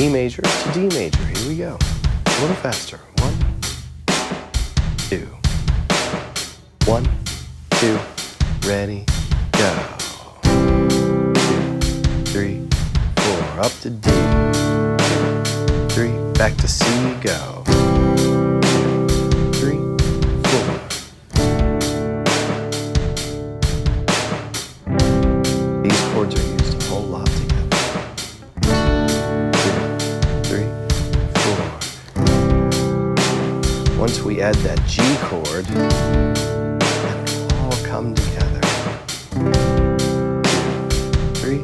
E major to D major. Here we go. A little faster. 1, 2. 1, 2. Ready, go. 2, 3, 4. Up to D. 2, 3. Back to C. Go. 3, 4. These chords are used a whole lot together. 2, 3, 4. Once we add that G chord, it'll all come together. 2, 3,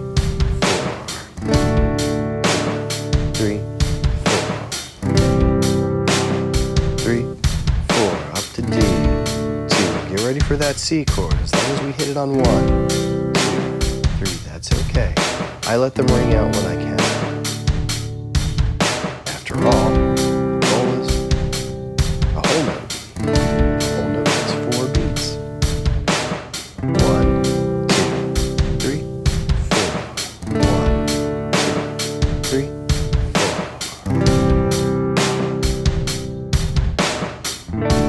4. 3, 4. 3, 4. Up to D. 2. Get ready for that C chord. As long as we hit it on 1, 2, 3. That's okay. I let them ring out when I can. After all, the goal is a whole note. A whole note is 4 beats. 1, 2, 3, 4. 1, 2, 3, 4.